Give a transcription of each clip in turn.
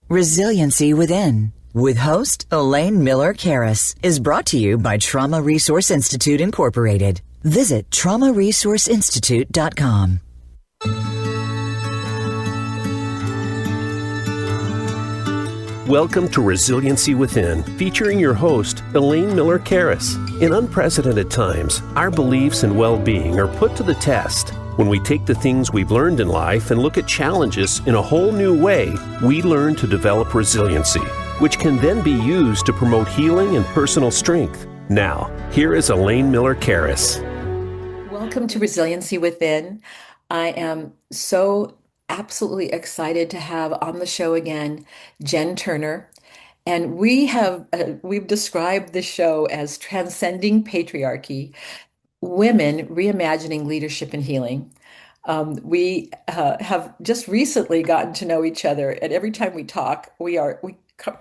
Resiliency Within, with host Elaine Miller-Karras, is brought to you by Trauma Resource Institute, Incorporated. Visit traumaresourceinstitute.com. Welcome to Resiliency Within, featuring your host, Elaine Miller-Karras. In unprecedented times, our beliefs and well-being are put to the test. When we take the things we've learned in life and look at challenges in a whole new way, we learn to develop resiliency, which can then be used to promote healing and personal strength. Now, here is Elaine Miller-Karras. Welcome to Resiliency Within. I am so absolutely excited to have on the show again Jenn Turner, and we've described the show as Transcending Patriarchy: Women Reimagining Leadership and Healing. We have just recently gotten to know each other, and every time we talk,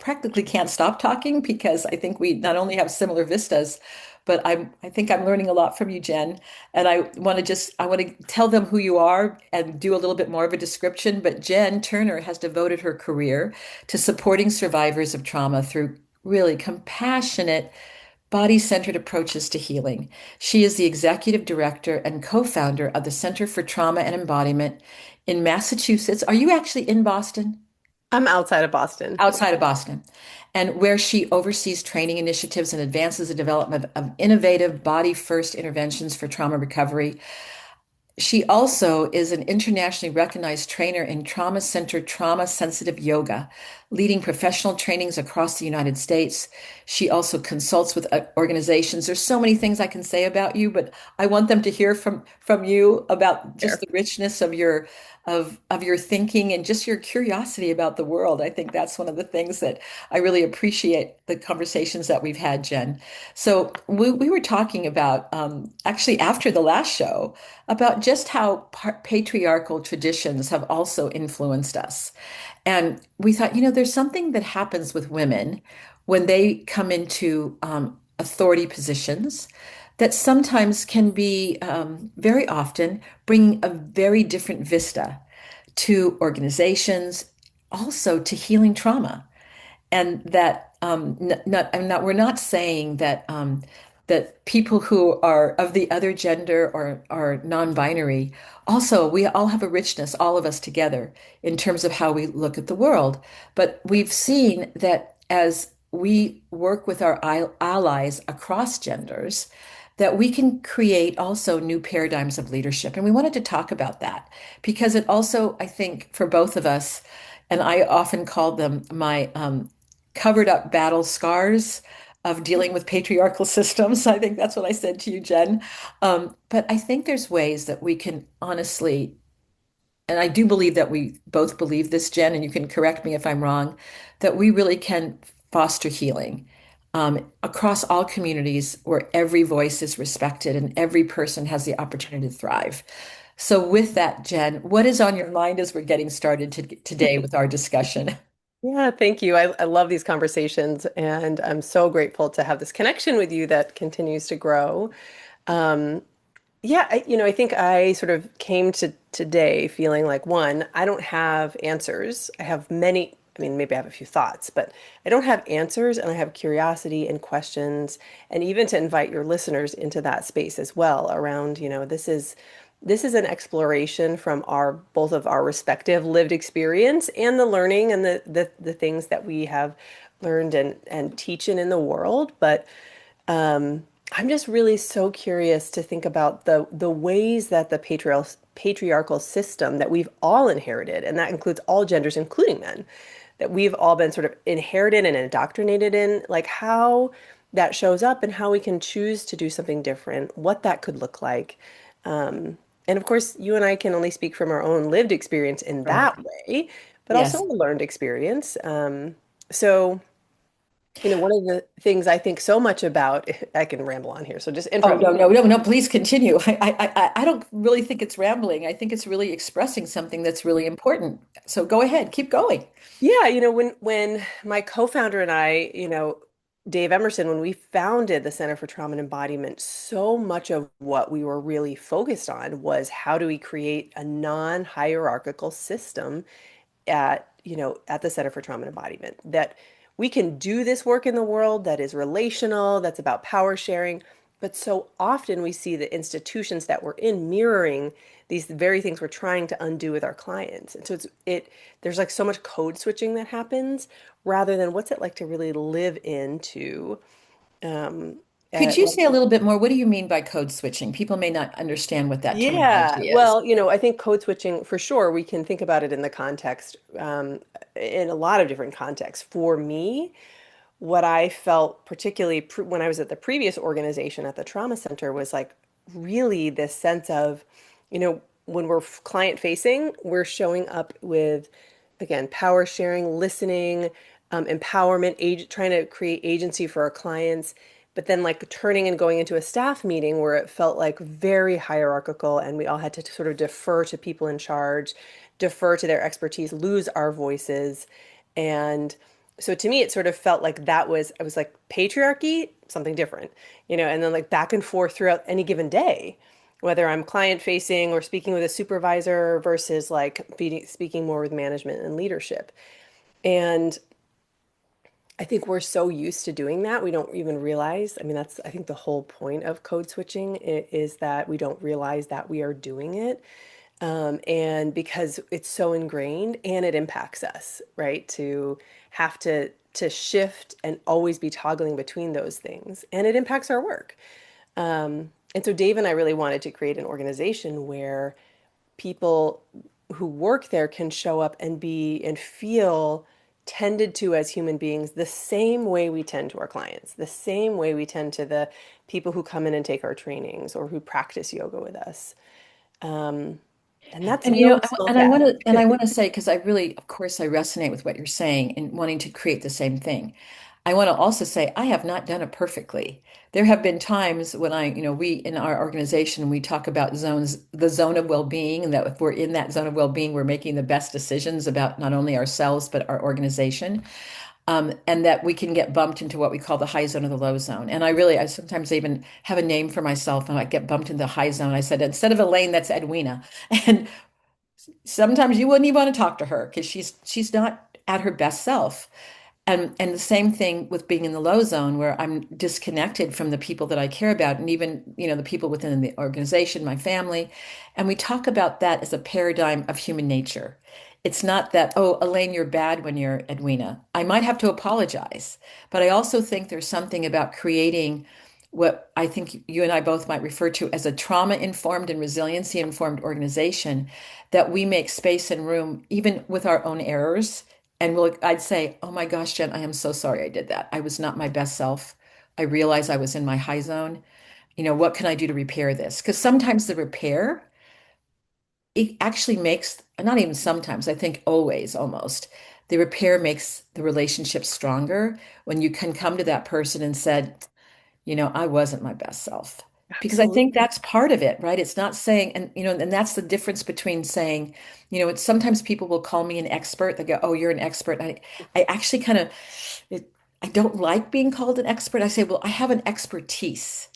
practically can't stop talking because I think we not only have similar vistas, but I think I'm learning a lot from you, Jenn. And I want to tell them who you are and do a little bit more of a description. But Jenn Turner has devoted her career to supporting survivors of trauma through really compassionate, body-centered approaches to healing. She is the executive director and co-founder of the Center for Trauma and Embodiment in Massachusetts. Are you actually in Boston? I'm outside of Boston. Outside of Boston, and where she oversees training initiatives and advances the development of innovative body-first interventions for trauma recovery. She also is an internationally recognized trainer in trauma-centered, trauma-sensitive yoga, leading professional trainings across the United States. She also consults with organizations. There's so many things I can say about you, but I want them to hear from you about just the richness of your thinking and just your curiosity about the world. I think that's one of the things that I really appreciate the conversations that we've had, Jenn. So we were talking about, actually after the last show, about just how patriarchal traditions have also influenced us. And we thought, there's something that happens with women when they come into authority positions that sometimes can be very often bringing a very different vista to organizations, also to healing trauma. And that we're not saying that that people who are of the other gender or are non-binary, also we all have a richness, all of us together, in terms of how we look at the world. But we've seen that as we work with our allies across genders, that we can create also new paradigms of leadership. And we wanted to talk about that because it also, I think, for both of us, and I often called them my covered up battle scars of dealing with patriarchal systems. I think that's what I said to you, Jenn. But I think there's ways that we can honestly, and I do believe that we both believe this, Jenn, and you can correct me if I'm wrong, that we really can foster healing across all communities where every voice is respected and every person has the opportunity to thrive. So with that, Jenn, what is on your mind as we're getting started today with our discussion? Yeah, thank you. I love these conversations, and I'm so grateful to have this connection with you that continues to grow. I think I sort of came to today feeling like, one, I don't have answers. I have many, maybe I have a few thoughts, but I don't have answers, and I have curiosity and questions, and even to invite your listeners into that space as well around, this is an exploration from both of our respective lived experience and the learning and the things that we have learned and teach in the world. But I'm just really so curious to think about the ways that the patriarchal system that we've all inherited, and that includes all genders, including men, that we've all been sort of inherited and indoctrinated in, like how that shows up and how we can choose to do something different, what that could look like. And of course, you and I can only speak from our own lived experience in that way, but Yes. also a learned experience. So, one of the things I think so much about, I can ramble on here, so just Oh, interrupt. no, please continue. I don't really think it's rambling. I think it's really expressing something that's really important. So go ahead, keep going. Yeah, when my co-founder and I, Dave Emerson, when we founded the Center for Trauma and Embodiment, so much of what we were really focused on was how do we create a non-hierarchical system at at the Center for Trauma and Embodiment, that we can do this work in the world that is relational, that's about power sharing. But so often we see the institutions that we're in mirroring these very things we're trying to undo with our clients. And so there's like so much code switching that happens rather than what's it like to really live into um, Could you like say a little bit more? What do you mean by code switching? People may not understand what that yeah, terminology is. well, I think code switching for sure, we can think about it in the context, in a lot of different contexts. For me, what I felt particularly when I was at the previous organization at the trauma center was like really this sense of, when we're client facing, we're showing up with, again, power sharing, listening, empowerment, trying to create agency for our clients. But then, like, turning and going into a staff meeting where it felt like very hierarchical and we all had to sort of defer to people in charge, defer to their expertise, lose our voices. And so to me, it sort of felt like I was like, patriarchy, something different, and then like back and forth throughout any given day, whether I'm client facing or speaking with a supervisor versus like speaking more with management and leadership. And I think we're so used to doing that, we don't even realize. I mean, I think the whole point of code switching is that we don't realize that we are doing it. And because it's so ingrained and it impacts us, right? To have to shift and always be toggling between those things. And it impacts our work. And so Dave and I really wanted to create an organization where people who work there can show up and be and feel tended to as human beings the same way we tend to our clients, the same way we tend to the people who come in and take our trainings or who practice yoga with us. Um, and that's And no small task. I want to say, because I really, of course, I resonate with what you're saying and wanting to create the same thing. I want to also say I have not done it perfectly. There have been times when we in our organization, we talk about zones, the zone of well-being, and that if we're in that zone of well-being, we're making the best decisions about not only ourselves, but our organization. And that we can get bumped into what we call the high zone or the low zone. And I sometimes even have a name for myself and I get bumped into the high zone. I said, instead of Elaine, that's Edwina. And sometimes you wouldn't even want to talk to her because she's not at her best self. And the same thing with being in the low zone where I'm disconnected from the people that I care about and even, the people within the organization, my family. And we talk about that as a paradigm of human nature. It's not that, oh, Elaine, you're bad when you're Edwina. I might have to apologize, but I also think there's something about creating what I think you and I both might refer to as a trauma-informed and resiliency-informed organization that we make space and room, even with our own errors. And I'd say, oh my gosh, Jen, I am so sorry I did that. I was not my best self. I realized I was in my high zone. What can I do to repair this? Because sometimes the repair, it actually makes, not even sometimes, I think always almost, the repair makes the relationship stronger when you can come to that person and said, I wasn't my best self. Because I think Absolutely. that's part of it, right? It's not saying, and that's the difference between saying, it's sometimes people will call me an expert. They go, oh, you're an expert. I actually I don't like being called an expert. I say, well, I have an expertise.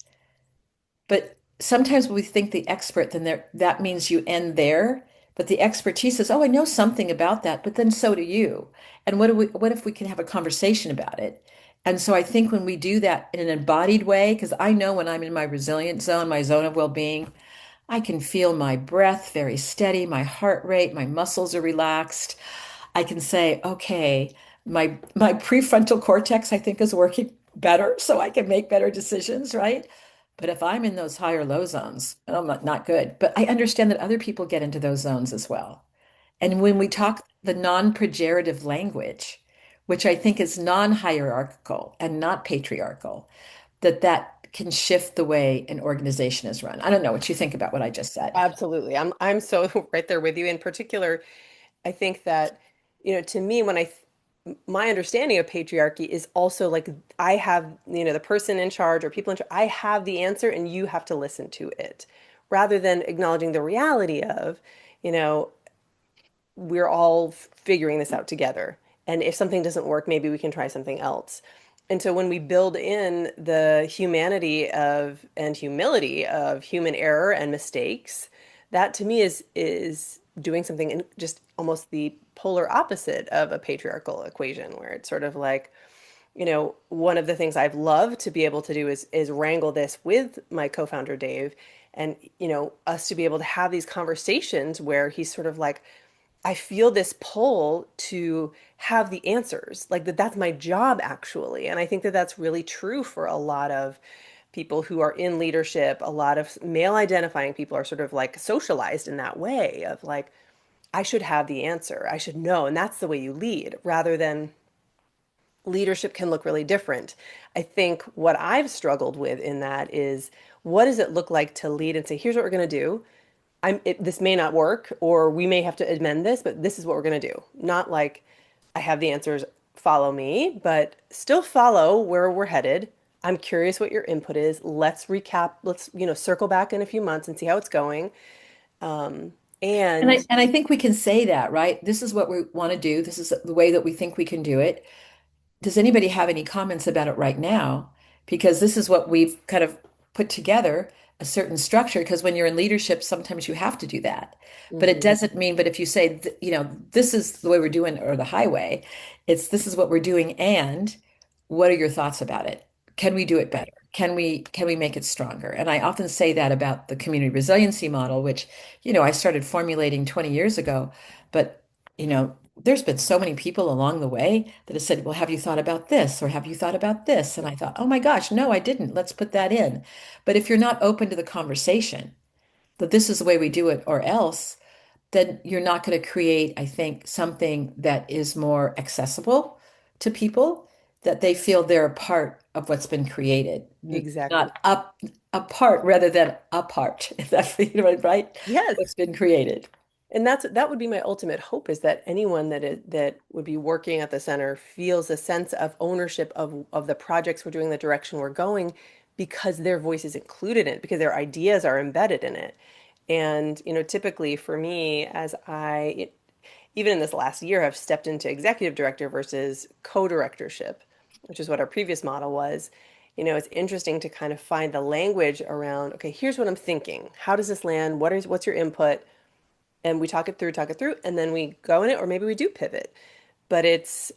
But sometimes when we think the expert, then that means you end there. But the expertise says, oh, I know something about that, but then so do you. And what if we can have a conversation about it? And so I think when we do that in an embodied way, because I know when I'm in my resilient zone, my zone of well-being, I can feel my breath very steady, my heart rate, my muscles are relaxed. I can say, okay, my prefrontal cortex, I think, is working better, so I can make better decisions, right? But if I'm in those higher low zones, I'm not good. But I understand that other people get into those zones as well. And when we talk the non-pejorative language, which I think is non-hierarchical and not patriarchal, that can shift the way an organization is run. I don't know what you think about what I just said. Absolutely. I'm so right there with you. In particular, I think that, to me, my understanding of patriarchy is also like I have, the person in charge or people in charge, I have the answer and you have to listen to it, rather than acknowledging the reality of, you know, we're all figuring this out together. And if something doesn't work, maybe we can try something else. And so when we build in the humanity of and humility of human error and mistakes, that to me is doing something and just almost the polar opposite of a patriarchal equation, where it's sort of like, one of the things I've loved to be able to do is wrangle this with my co-founder Dave, and us to be able to have these conversations where he's sort of like, I feel this pull to have the answers, like that's my job actually. And I think that that's really true for a lot of people who are in leadership. A lot of male identifying people are sort of like socialized in that way of like, I should have the answer. I should know. And that's the way you lead, rather than leadership can look really different. I think what I've struggled with in that is, what does it look like to lead and say, here's what we're going to do. This may not work, or we may have to amend this, but this is what we're going to do. Not like I have the answers, follow me, but still follow where we're headed. I'm curious what your input is. Let's recap. Let's, circle back in a few months and see how it's going. Um, And and I think we can say that, right? This is what we want to do. This is the way that we think we can do it. Does anybody have any comments about it right now? Because this is what we've kind of put together, a certain structure. Because when you're in leadership, sometimes you have to do that. But it Mhm. doesn't mean, but if you say, this is the way we're doing, or the highway, it's this is what we're doing, and what are your thoughts about it? Can we do it better? Can we make it stronger? And I often say that about the community resiliency model, which, I started formulating 20 years ago, but there's been so many people along the way that have said, well, have you thought about this? Or have you thought about this? And I thought, oh my gosh, no, I didn't. Let's put that in. But if you're not open to the conversation, that this is the way we do it, or else, then you're not going to create, I think, something that is more accessible to people, that they feel they're a part of what's been created, Exactly. not up apart rather than apart. If that's right? Yes. What's been created. And that would be my ultimate hope, is that anyone that would be working at the center feels a sense of ownership of the projects we're doing, the direction we're going, because their voice is included in it, because their ideas are embedded in it. And, typically for me, even in this last year, have stepped into executive director versus co-directorship, which is what our previous model was. It's interesting to kind of find the language around, okay, here's what I'm thinking. How does this land? What's your input? And we talk it through, and then we go in it, or maybe we do pivot. But it's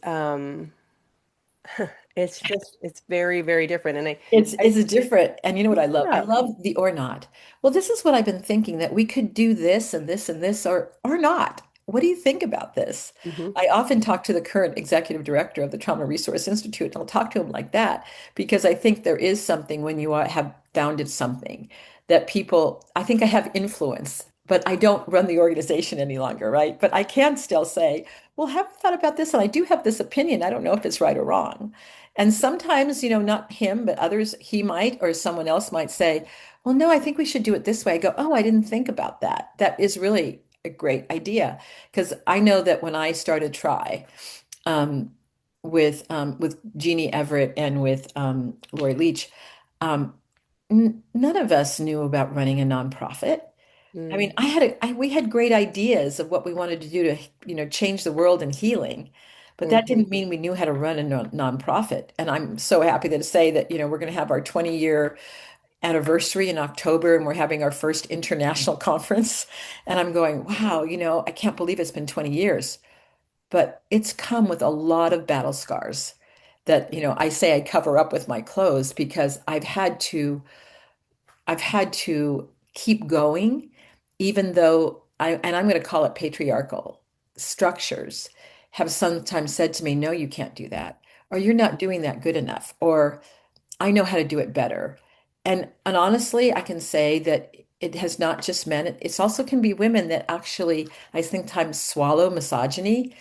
very, very different. And It's a different, and you know what I love? I yeah. love the or not. Well, this is what I've been thinking, that we could do this and this and this, or not. What do you think about this? Hmm. I often talk to the current executive director of the Trauma Resource Institute, and I'll talk to him like that, because I think there is something when you have founded something that people, I think I have influence, but I don't run the organization any longer, right? But I can still say, well, have you thought about this? And I do have this opinion. I don't know if it's right or wrong. And sometimes, not him, but others, he might, or someone else might say, well, no, I think we should do it this way. I go, oh, I didn't think about that. That is really a great idea. Because I know that when I started Try, um, with Jeannie Everett and with Lori Leach, um, none of us knew about running a nonprofit. I mean, Mm. we had great ideas of what we wanted to do to, change the world and healing, but that Hmm. didn't mean we knew how to run a nonprofit. And I'm so happy to say that, we're going to have our 20-year anniversary in October, and we're having our first international conference. And I'm going, wow, I can't believe it's been 20 years, but it's come with a lot of battle scars that, I say I cover up with my clothes, because I've had to keep going, even though and I'm going to call it patriarchal structures, have sometimes said to me, no, you can't do that, or you're not doing that good enough, or I know how to do it better. And honestly, I can say that it has not just men, it's also can be women that actually, I think, times swallow misogyny,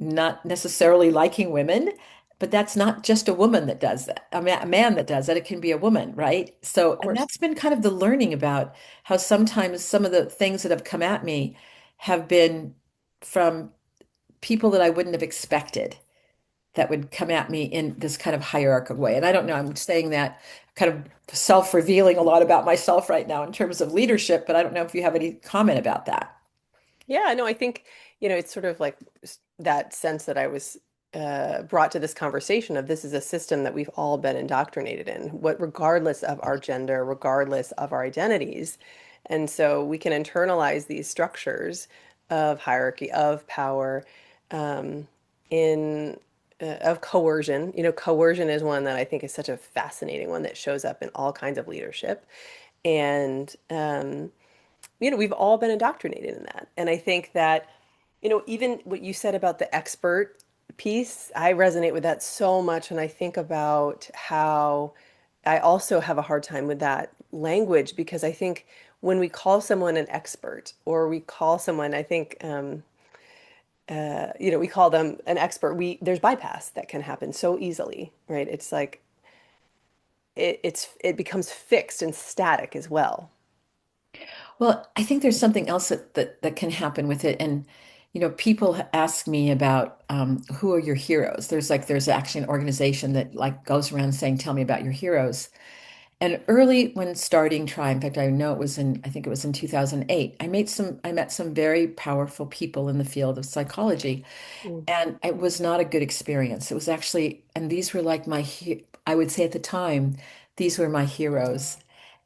not necessarily liking women, but that's not just a woman that does that, a man that does that. It can be a woman, right? Of So, and course. that's been kind of the learning about how sometimes some of the things that have come at me have been from people that I wouldn't have expected, that would come at me in this kind of hierarchical way. And I don't know, I'm saying that kind of self-revealing a lot about myself right now in terms of leadership, but I don't know if you have any comment about that. Yeah, no, I think, it's sort of like that sense that I was brought to this conversation of, this is a system that we've all been indoctrinated in, regardless of our gender, regardless of our identities. And so we can internalize these structures, of hierarchy, of power, um, in of coercion. Coercion is one that I think is such a fascinating one that shows up in all kinds of leadership. And we've all been indoctrinated in that. And I think that, even what you said about the expert piece, I resonate with that so much. And I think about how I also have a hard time with that language because I think when we call someone an expert or we call someone, I think, we call them an expert, there's bypass that can happen so easily, right? It's like it becomes fixed and static as well. Well, I think there's something else that can happen with it. And, people ask me about who are your heroes? There's actually an organization that like goes around saying, tell me about your heroes. And early when starting Try, in fact, I think it was in 2008, I met some very powerful people in the field of psychology. Mm. And it was not a good experience. It was actually, and these were like I would say at the time, these were my heroes.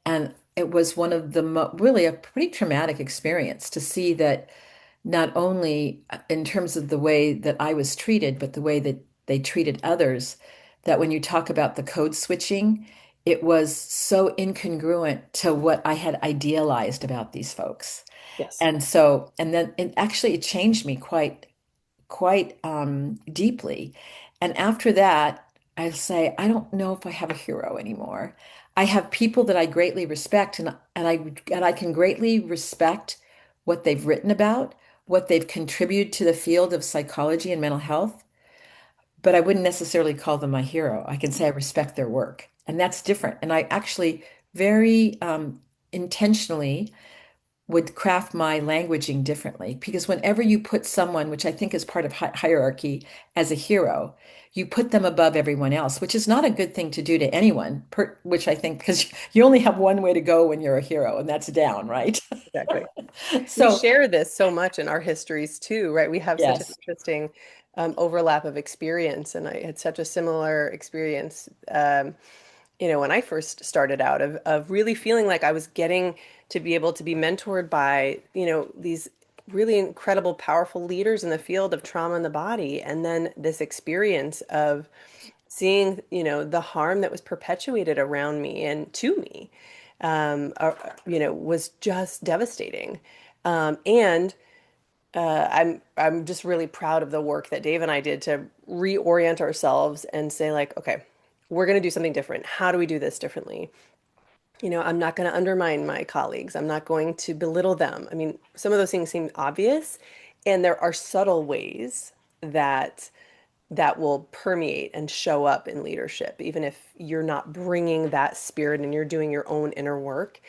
And it was one of the really a pretty traumatic experience to see that not only in terms of the way that I was treated, but the way that they treated others, that when you talk about the code switching, it was so incongruent to what I had idealized about these folks. Yes. And so, and then it changed me quite deeply. And after that, I say, I don't know if I have a hero anymore. I have people that I greatly respect, and I can greatly respect what they've written about, what they've contributed to the field of psychology and mental health, but I wouldn't necessarily call them my hero. I can say I respect their work, and that's different. And I actually very intentionally would craft my languaging differently because whenever you put someone, which I think is part of hierarchy, as a hero, you put them above everyone else, which is not a good thing to do to anyone, which I think because you only have one way to go when you're a hero, and that's down, right? Exactly. We So, share this so much in our histories too, right? We have such an yes. interesting overlap of experience, and I had such a similar experience, when I first started out of really feeling like I was getting to be able to be mentored by, these really incredible, powerful leaders in the field of trauma in the body, and then this experience of seeing, the harm that was perpetuated around me and to me, was just devastating. And I'm just really proud of the work that Dave and I did to reorient ourselves and say like, okay, we're going to do something different. How do we do this differently? I'm not going to undermine my colleagues. I'm not going to belittle them. I mean, some of those things seem obvious, and there are subtle ways that will permeate and show up in leadership, even if you're not bringing that spirit and you're doing your own inner work.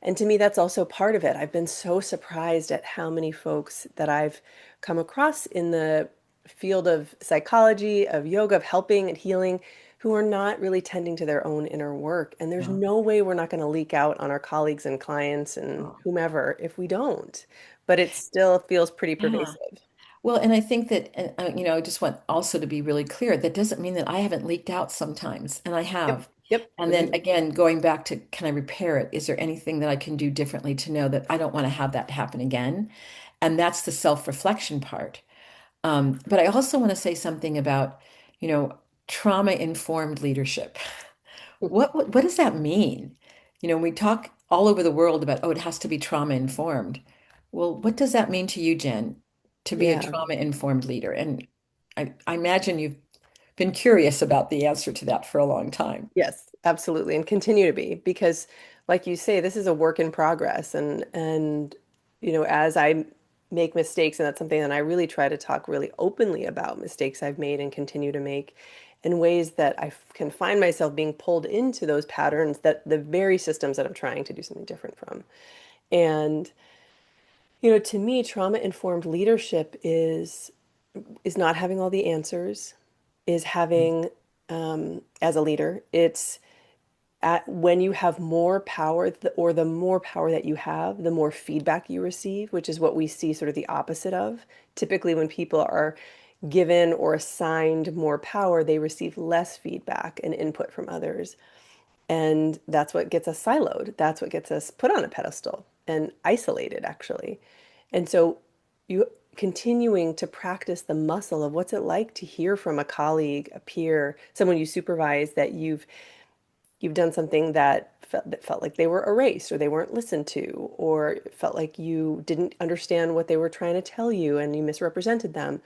And to me, that's also part of it. I've been so surprised at how many folks that I've come across in the field of psychology, of yoga, of helping and healing, who are not really tending to their own inner work. And there's No. no way we're not going to leak out on our colleagues and clients and whomever if we don't. But it still feels pretty Yeah. pervasive. Well, and I think that, and, I just want also to be really clear, that doesn't mean that I haven't leaked out sometimes, and I Yep. have. Yep. And then Agreed. again, going back to, can I repair it? Is there anything that I can do differently to know that I don't want to have that happen again? And that's the self-reflection part. But I also want to say something about, you know, trauma-informed leadership. What does that mean? We talk all over the world about, oh, it has to be trauma-informed. Well, what does that mean to you, Jen, to be a Yeah. trauma-informed leader? And I imagine you've been curious about the answer to that for a long time. Yes, absolutely, and continue to be because, like you say, this is a work in progress, and as I make mistakes, and that's something that I really try to talk really openly about mistakes I've made and continue to make, in ways that can find myself being pulled into those patterns that the very systems that I'm trying to do something different from, and to me, trauma-informed leadership is not having all the answers, is having as a leader, it's when you have more power, or the more power that you have, the more feedback you receive, which is what we see sort of the opposite of. Typically, when people are given or assigned more power, they receive less feedback and input from others. And that's what gets us siloed. That's what gets us put on a pedestal and isolated, actually. And so you continuing to practice the muscle of what's it like to hear from a colleague, a peer, someone you supervise that you've done something that felt like they were erased or they weren't listened to or felt like you didn't understand what they were trying to tell you and you misrepresented them.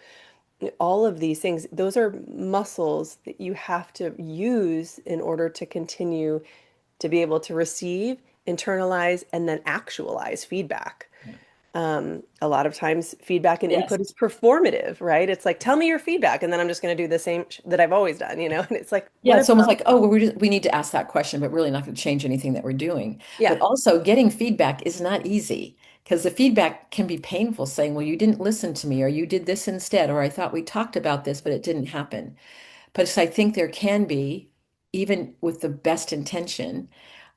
All of these things, those are muscles that you have to use in order to continue to be able to receive, internalize, and then actualize feedback. A lot of times feedback and Yes. input is performative, right? It's like, tell me your feedback, and then I'm just going to do the same that I've always done, you know? And it's like, Yeah, what it's almost about, like, oh, well, we need to ask that question, but really not going to change anything that we're doing. But yeah, also, getting feedback is not easy because the feedback can be painful, saying, well, you didn't listen to me, or you did this instead, or I thought we talked about this, but it didn't happen. But I think there can be, even with the best intention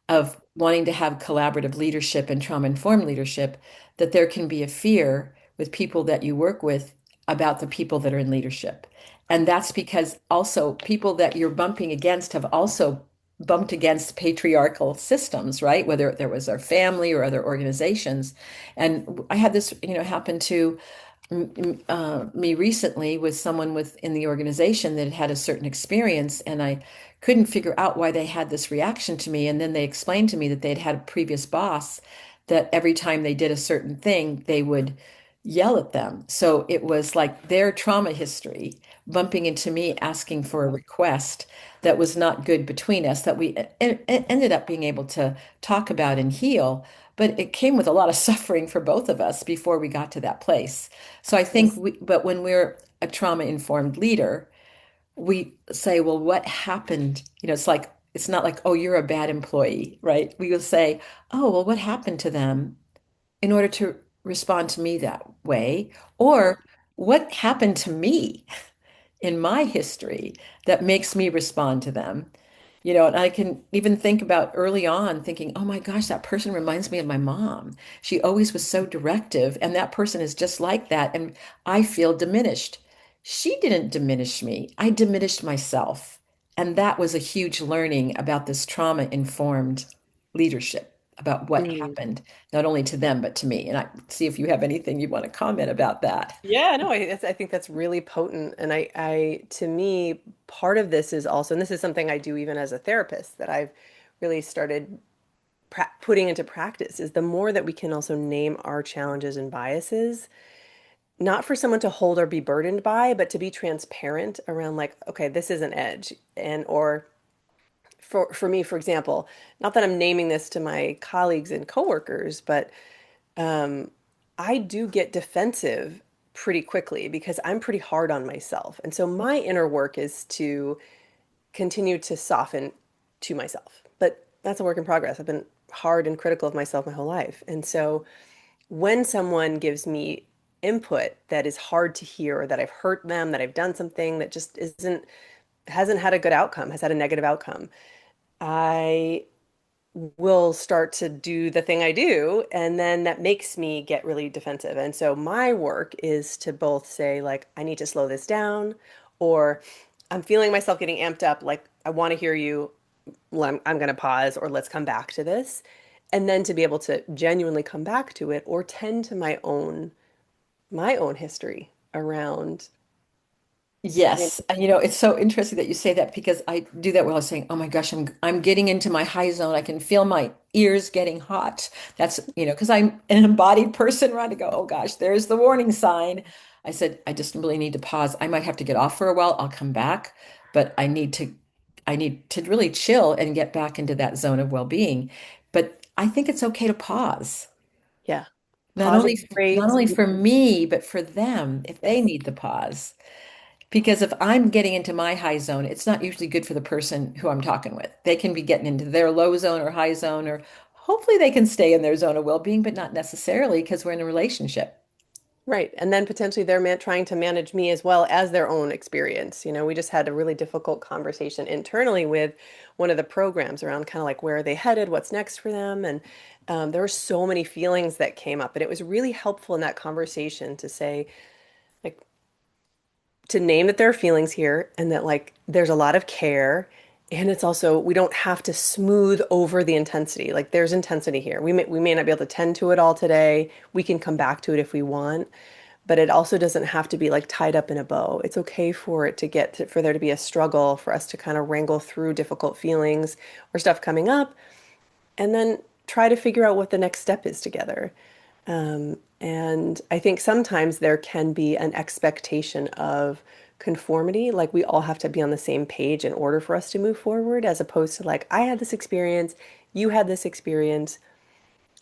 of wanting to have collaborative leadership and trauma-informed leadership, that there can be a fear with people that you work with about the people that are in leadership. And that's because also people that you're bumping against have also bumped against patriarchal systems, right? Whether there was our family or other organizations. And I had this, happen to me recently with someone within the organization that had had a certain experience, and I couldn't figure out why they had this reaction to me. And then they explained to me that they'd had a previous boss that every time they did a certain thing, they would yell at them. So it was like their trauma history bumping into me asking for a request that was not good between us, that we ended up being able to talk about and heal. But it came with a lot of suffering for both of us before we got to that place. So I think but when we're a trauma-informed leader, we say, well, what happened? It's not like, oh, you're a bad employee, right? We will say, oh, well, what happened to them in order to respond to me that way? Or what happened to me in my history that makes me respond to them? And I can even think about early on thinking, oh my gosh, that person reminds me of my mom. She always was so directive, and that person is just like that. And I feel diminished. She didn't diminish me, I diminished myself. And that was a huge learning about this trauma-informed leadership, about what mm. happened, not only to them, but to me. And I see if you have anything you want to comment about that. Yeah, no, I think that's really potent. And to me, part of this is also, and this is something I do even as a therapist that I've really started putting into practice, is the more that we can also name our challenges and biases, not for someone to hold or be burdened by, but to be transparent around like, okay, this is an edge. And, or for me, for example, not that I'm naming this to my colleagues and coworkers, but um, I do get defensive pretty quickly because I'm pretty hard on myself. And so my inner work is to continue to soften to myself. But that's a work in progress. I've been hard and critical of myself my whole life. And so when someone gives me input that is hard to hear, or that I've hurt them, that I've done something that just hasn't had a good outcome, has had a negative outcome, I will start to do the thing I do, and then that makes me get really defensive. And so my work is to both say, like, I need to slow this down, or I'm feeling myself getting amped up, like, I want to hear you, I'm going to pause, or let's come back to this. And then to be able to genuinely come back to it or tend to my own history around. Yes, and it's so interesting that you say that because I do that while I was saying, "Oh my gosh, I'm getting into my high zone. I can feel my ears getting hot." That's, because I'm an embodied person, right? To go, "Oh gosh, there's the warning sign." I said, "I just really need to pause. I might have to get off for a while. I'll come back, but I need to really chill and get back into that zone of well-being." But I think it's okay to pause. Yeah. Not Pausing only is not great. only for me, but for them if they Yes. need the pause. Because if I'm getting into my high zone, it's not usually good for the person who I'm talking with. They can be getting into their low zone or high zone, or hopefully they can stay in their zone of well-being, but not necessarily because we're in a relationship. Right. And then potentially they're trying to manage me as well as their own experience. We just had a really difficult conversation internally with one of the programs around kind of like where are they headed, what's next for them. And there were so many feelings that came up. And it was really helpful in that conversation to say, like, to name that there are feelings here and that like there's a lot of care. And it's also, we don't have to smooth over the intensity. Like there's intensity here. We may not be able to tend to it all today. We can come back to it if we want. but it also doesn't have to be like tied up in a bow. It's okay for it to for there to be a struggle, for us to kind of wrangle through difficult feelings or stuff coming up, and then try to figure out what the next step is together. And I think sometimes there can be an expectation of conformity, like we all have to be on the same page in order for us to move forward, as opposed to like, I had this experience, you had this experience.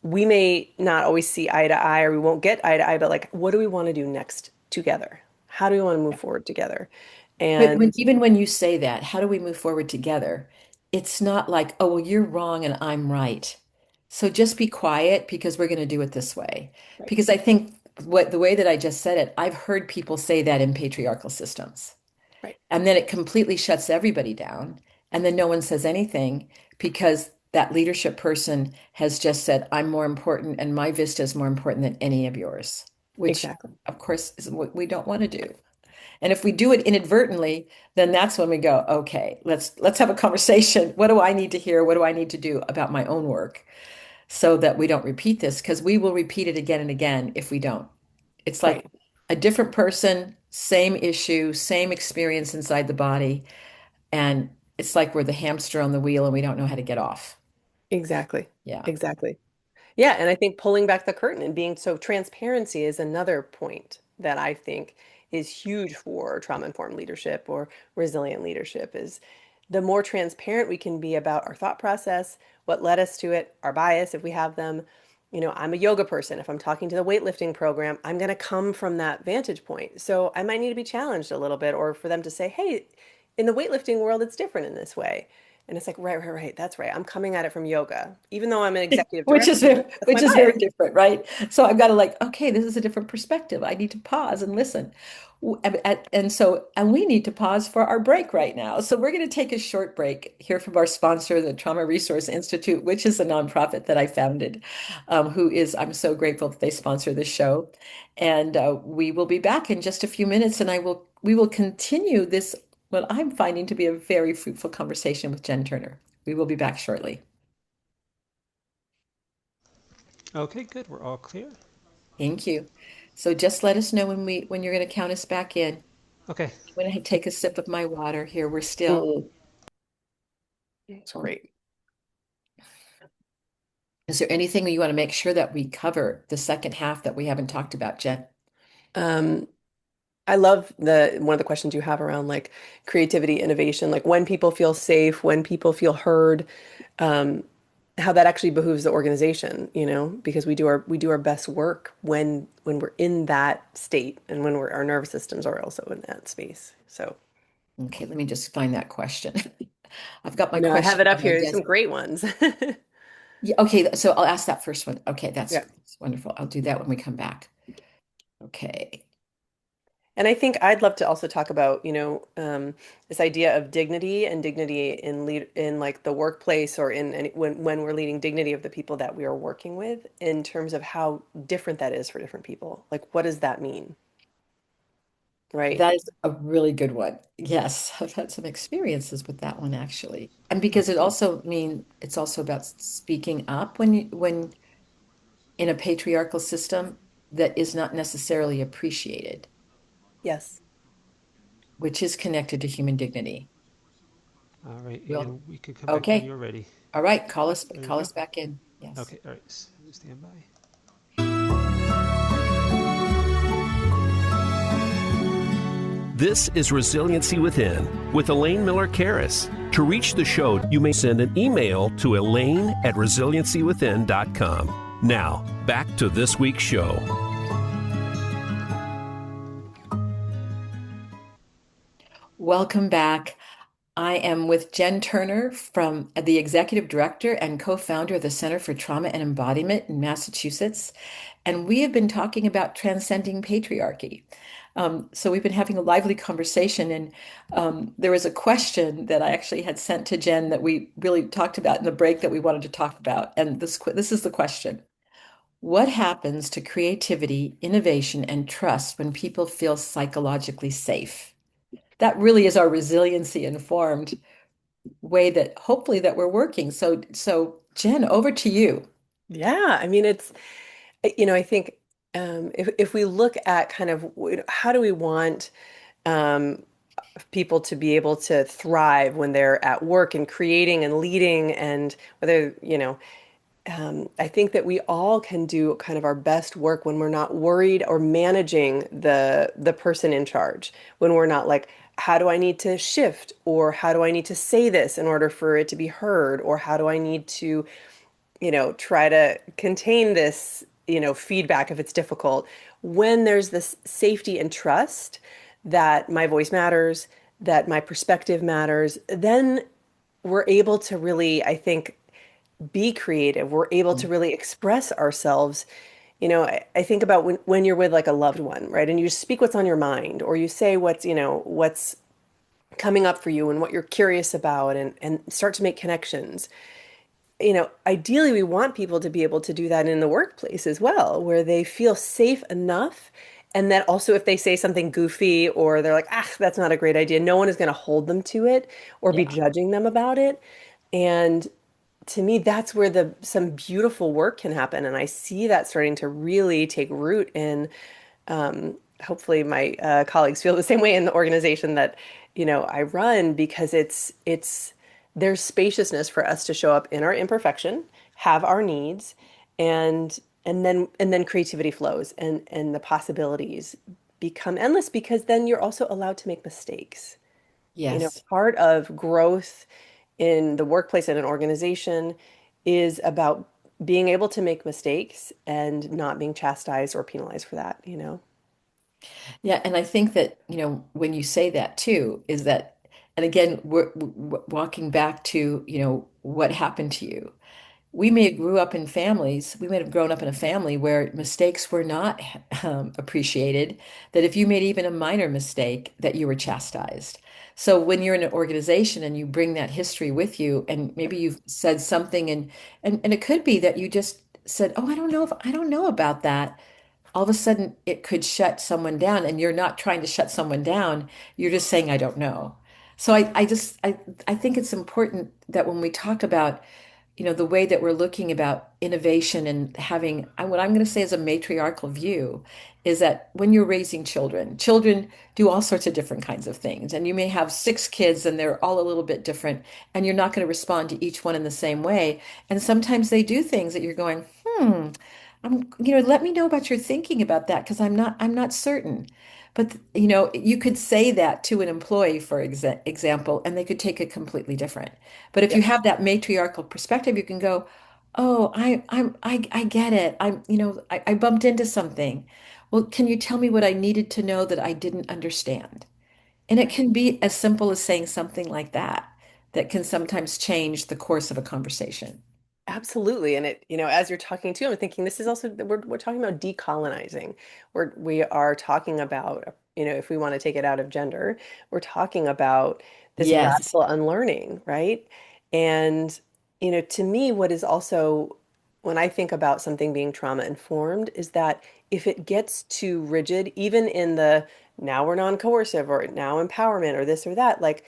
We may not always see eye to eye, or we won't get eye to eye, but like, what do we want to do next together? How do we want to move forward together? But And even when you say that, how do we move forward together? It's not like, oh, well, you're wrong and I'm right. So just be quiet because we're going to do it this way. right, Because I think what the way that I just said it, I've heard people say that in patriarchal systems. right, And then it completely shuts everybody down. And then no one says anything because that leadership person has just said, I'm more important and my vista is more important than any of yours, which exactly. of course is what we don't want to do. And if we do it inadvertently, then that's when we go, okay, let's have a conversation. What do I need to hear? What do I need to do about my own work so that we don't repeat this? Because we will repeat it again and again if we don't. It's like Right, a different person, same issue, same experience inside the body, and it's like we're the hamster on the wheel and we don't know how to get off. exactly, Yeah. exactly. Yeah, and I think pulling back the curtain and being so transparency is another point that I think is huge for trauma-informed leadership or resilient leadership is the more transparent we can be about our thought process, what led us to it, our bias if we have them. You know, I'm a yoga person. If I'm talking to the weightlifting program, I'm going to come from that vantage point. So I might need to be challenged a little bit or for them to say, "Hey, in the weightlifting world, it's different in this way." And it's like, right, right, right. That's right. I'm coming at it from yoga. Even though I'm an executive Which is director, that's my which is very bias. different, right? So I've got to like, okay, this is a different perspective. I need to pause and listen. And we need to pause for our break right now. So we're going to take a short break, hear from our sponsor, the Trauma Resource Institute, which is a nonprofit that I founded, I'm so grateful that they sponsor this show. And we will be back in just a few minutes, and we will continue this, what I'm finding to be a very fruitful conversation with Jenn Turner. We will be back shortly. Okay, good. We're all clear. Thank you. So just let us know when you're going to count us back in. Okay. When I take a sip of my water here, we're still. Mm, it's great. Is there anything you want to make sure that we cover the second half that we haven't talked about, Jen? Um, I love the one of the questions you have around like creativity, innovation, like when people feel safe, when people feel heard, um, how that actually behooves the organization, you know, because we do our best work when we're in that state and when our nervous systems are also in that space. So Okay, let me just find that question. I've got I my know I have question it up on my here. There's desk. some great ones. Yeah, okay, so I'll ask that first one. Okay, Yeah. that's wonderful. I'll do that when we come back. Okay. And I think I'd love to also talk about, you know, this idea of dignity and dignity in like the workplace or in any, when we're leading dignity of the people that we are working with in terms of how different that is for different people. Like, what does that mean? Right? That is a really good one. Yes, I've had some experiences with that one actually. And because Okay. it's also about speaking up when in a patriarchal system that is not necessarily appreciated, Yes. which is connected to human dignity. All right. Well, And we can come back when okay. you're ready. All right, Ready to call go? us back in. Yes. Okay. All right. Stand by. This is Resiliency Within with Elaine Miller Karras. To reach the show, you may send an email to elaine@resiliencywithin.com. Now, back to this week's show. Welcome back. I am with Jenn Turner from the executive director and co-founder of the Center for Trauma and Embodiment in Massachusetts. And we have been talking about transcending patriarchy. So we've been having a lively conversation, and there was a question that I actually had sent to Jenn that we really talked about in the break that we wanted to talk about. And this is the question. What happens to creativity, innovation, and trust when people feel psychologically safe? That really is our resiliency informed way that hopefully that we're working. So Jenn, over to you. Yeah. I mean, it's, you know, I think if we look at kind of how do we want um, people to be able to thrive when they're at work and creating and leading, and whether, I think that we all can do kind of our best work when we're not worried or managing the person in charge, when we're not like, how do I need to shift, or how do I need to say this in order for it to be heard, or how do I need to, try to contain this, feedback if it's difficult. When there's this safety and trust that my voice matters, that my perspective matters, then we're able to really, I think, be creative. We're able to really express ourselves. I think about when you're with like a loved one, right? And you just speak what's on your mind, or you say what's coming up for you and what you're curious about, and start to make connections. Ideally, we want people to be able to do that in the workplace as well, where they feel safe enough. And that also, if they say something goofy or they're like, that's not a great idea, no one is going to hold them to it or be Yeah. judging them about it. And to me, that's where the some beautiful work can happen. And I see that starting to really take root in, hopefully my colleagues feel the same way in the organization that, I run, because there's spaciousness for us to show up in our imperfection, have our needs, and then creativity flows, and the possibilities become endless, because then you're also allowed to make mistakes. Yes. Part of growth in the workplace and an organization is about being able to make mistakes and not being chastised or penalized for that. Yeah, and I think that, when you say that too, is that, and again, we're walking back to, what happened to you. We may have grown up in a family where mistakes were not appreciated, that if you made even a minor mistake, that you were chastised. So when you're in an organization and you bring that history with you, and maybe you've said something, and it could be that you just said, "Oh, I don't know about that." All of a sudden it could shut someone down, and you're not trying to shut someone down. You're just saying, "I don't know." So I think it's important that when we talk about the way that we're looking about innovation and having what I'm going to say is a matriarchal view, is that when you're raising children, children do all sorts of different kinds of things. And you may have six kids and they're all a little bit different, and you're not going to respond to each one in the same way. And sometimes they do things that you're going, let me know about your thinking about that, because I'm not certain. But you could say that to an employee, for example, and they could take it completely different. But if you Yep. have that matriarchal perspective, you can go, "Oh, I get it. I bumped into something. Well, can you tell me what I needed to know that I didn't understand?" And it Right. can be as simple as saying something like that, that can sometimes change the course of a conversation. Absolutely. And as you're talking to, I'm thinking this is also, we're talking about decolonizing. We are talking about, if we want to take it out of gender, we're talking about this Yes. radical unlearning, right? And, to me, what is also, when I think about something being trauma informed, is that if it gets too rigid, even in the now we're non-coercive or now empowerment or this or that, like,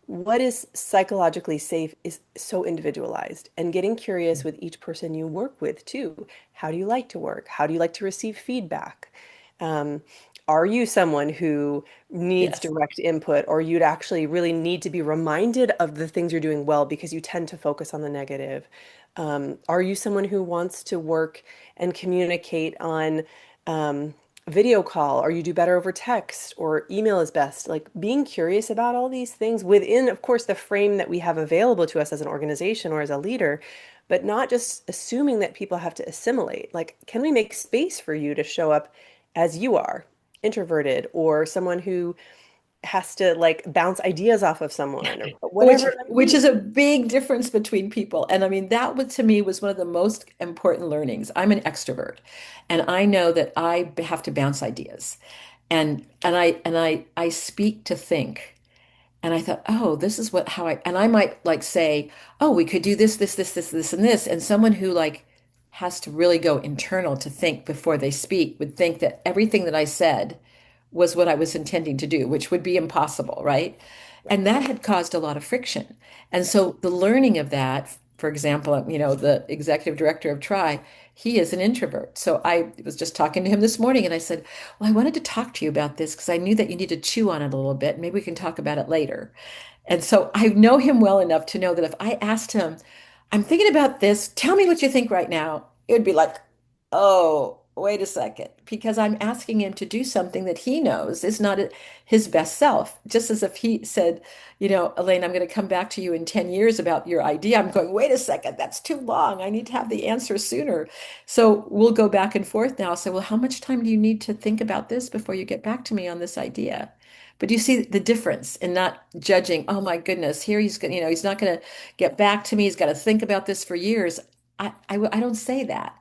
what is psychologically safe is so individualized, and getting curious with each person you work with too. How do you like to work? How do you like to receive feedback? Um, are you someone who needs Yes. direct input, or you'd actually really need to be reminded of the things you're doing well because you tend to focus on the negative? Are you someone who wants to work and communicate on video call, or you do better over text, or email is best? Like, being curious about all these things within, of course, the frame that we have available to us as an organization or as a leader, but not just assuming that people have to assimilate. Like, can we make space for you to show up as you are, introverted, or someone who has to like bounce ideas off of someone, or Which whatever it might which is be? a big difference between people. And I mean, that was to me was one of the most important learnings. I'm an extrovert, and I know that I have to bounce ideas. And I speak to think. And I thought, "Oh, this is what how I," and I might like say, "Oh, we could do this, and this." And someone who like has to really go internal to think before they speak would think that everything that I said was what I was intending to do, which would be impossible, right? Right. And that had caused a lot of friction. And so the learning of that for example, the executive director of Try, he is an introvert. So I was just talking to him this morning and I said, well, I wanted to talk to you about this because I knew that you need to chew on it a little bit. Maybe we can talk about it later. And so I know him well enough to know that if I asked him, I'm thinking about this, tell me what you think right now, it would be like, oh, wait a second, because I'm asking him to do something that he knows is not his best self. Just as if he said, Elaine, I'm going to come back to you in 10 years about your idea. I'm going, wait a second, that's too long. I need to have the answer sooner. So we'll go back and forth now. So, well, how much time do you need to think about this before you get back to me on this idea? But you see the difference in not judging, oh my goodness, here he's going, he's not going to get back to me. He's got to think about this for years. I don't say that.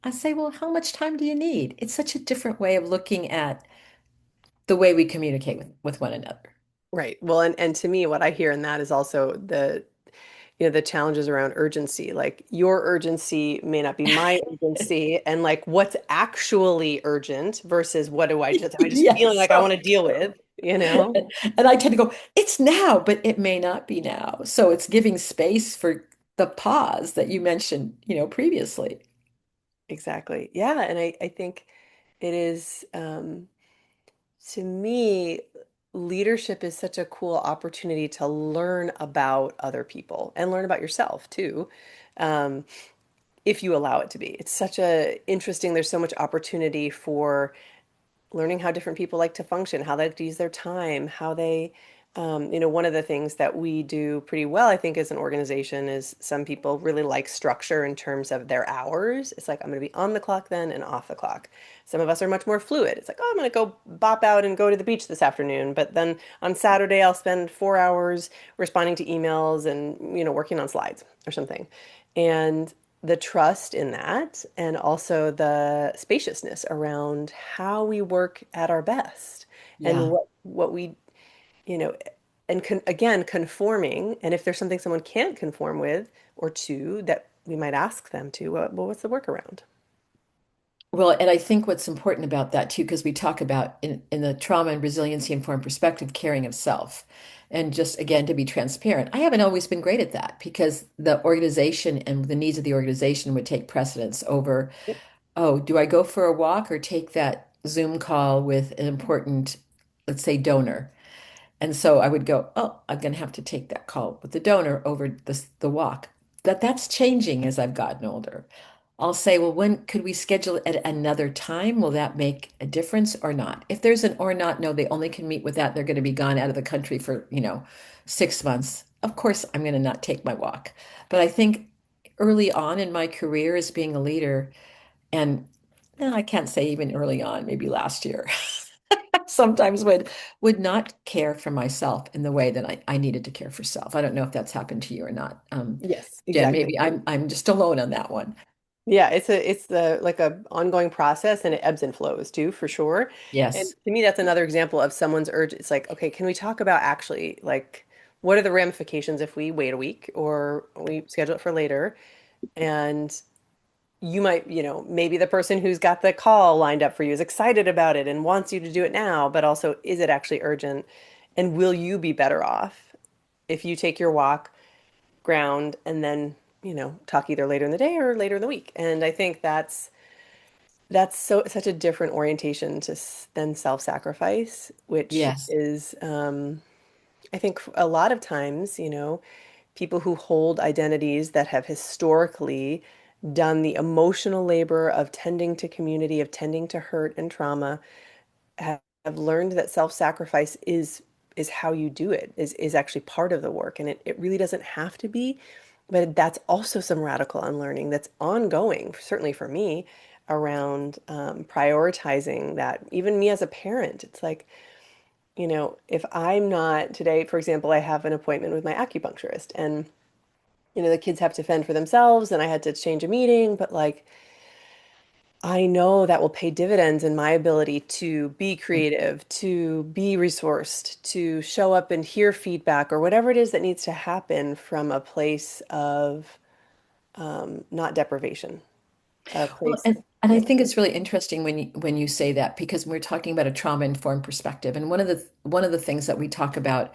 I say, well, how much time do you need? It's such a different way of looking at the way we communicate with one another. Right. Well, and to me, what I hear in that is also the challenges around urgency. Like your urgency may not be my urgency, and like what's actually urgent versus what do I just am I just feeling Yes. like I want to deal with, you know? And I tend to go, it's now, but it may not be now. So it's giving space for the pause that you mentioned, previously. Exactly. Yeah. And I think it is, to me, leadership is such a cool opportunity to learn about other people and learn about yourself too. Um, if you allow it to be. It's such a interesting, there's so much opportunity for learning how different people like to function, how they like to use their time, how they, one of the things that we do pretty well, I think, as an organization is some people really like structure in terms of their hours. It's like, I'm going to be on the clock then and off the clock. Some of us are much more fluid. It's like, oh, I'm going to go bop out and go to the beach this afternoon. But then on Saturday, I'll spend 4 hours responding to emails and, working on slides or something. And the trust in that and also the spaciousness around how we work at our best and Yeah. what we you know and again conforming, and if there's something someone can't conform with or to, that we might ask them to, well, what's the workaround? Well, and I think what's important about that too, because we talk about in the trauma and resiliency informed perspective, caring of self. And just again, to be transparent, I haven't always been great at that because the organization and the needs of the organization would take precedence over, Yep. oh, do I go for a walk or take that Zoom call with an important, let's say, donor? And so I would go, oh, I'm going to have to take that call with the donor over the walk. That's changing as I've gotten older. I'll say, well, when could we schedule it at another time? Will that make a difference or not? If there's an or not, no, they only can meet with that. They're going to be gone out of the country for, 6 months. Of course, I'm going to not take my walk. But I think early on in my career as being a leader, and I can't say even early on, maybe last year, sometimes would not care for myself in the way that I needed to care for self. I don't know if that's happened to you or not. Yes, Jen, exactly. maybe I'm just alone on that one. Yeah, it's the like a ongoing process, and it ebbs and flows too, for sure. And Yes. to me, that's another example of someone's urge. It's like, okay, can we talk about actually like what are the ramifications if we wait a week or we schedule it for later? And you might, maybe the person who's got the call lined up for you is excited about it and wants you to do it now, but also, is it actually urgent? And will you be better off if you take your walk, ground, and then, talk either later in the day or later in the week? And I think that's such a different orientation to than self-sacrifice, which Yes. is, I think a lot of times, people who hold identities that have historically done the emotional labor of tending to community, of tending to hurt and trauma, have learned that self-sacrifice is how you do it, is actually part of the work. And it really doesn't have to be, but that's also some radical unlearning that's ongoing, certainly for me, around prioritizing that. Even me as a parent, it's like, if I'm not today, for example, I have an appointment with my acupuncturist, and the kids have to fend for themselves and I had to change a meeting, but like I know that will pay dividends in my ability to be creative, to be resourced, to show up and hear feedback or whatever it is that needs to happen from a place of not deprivation, a Well, place. and I Yeah. think it's really interesting when you say that because we're talking about a trauma-informed perspective. And one of the things that we talk about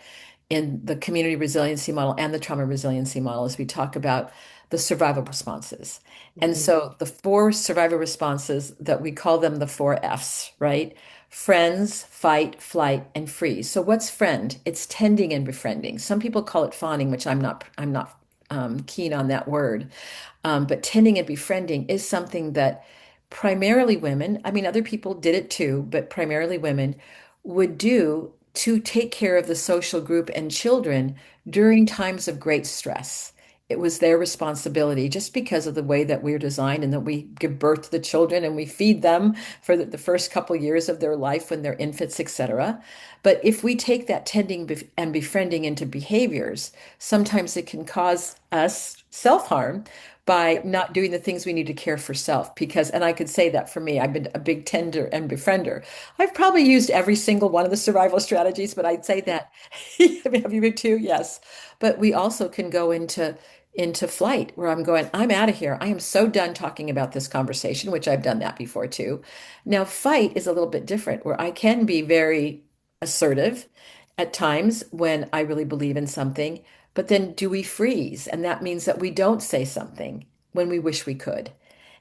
in the community resiliency model and the trauma resiliency model is we talk about the survival responses. And Mhm. so the four survival responses that we call them the four F's, right? Friends, fight, flight, and freeze. So what's friend? It's tending and befriending. Some people call it fawning, which I'm not keen on that word. But tending and befriending is something that primarily women, I mean, other people did it too, but primarily women would do to take care of the social group and children during times of great stress. It was their responsibility just because of the way that we're designed and that we give birth to the children and we feed them for the first couple years of their life when they're infants, etc. But if we take that and befriending into behaviors, sometimes it can cause us self-harm by not doing the things we need to care for self. Because, and I could say that for me, I've been a big tender and befriender. I've probably used every single one of the survival strategies, but I'd say that, have you been too? Yes. But we also can go into flight where I'm going, I'm out of here. I am so done talking about this conversation, which I've done that before too. Now, fight is a little bit different where I can be very assertive at times when I really believe in something, but then do we freeze? And that means that we don't say something when we wish we could.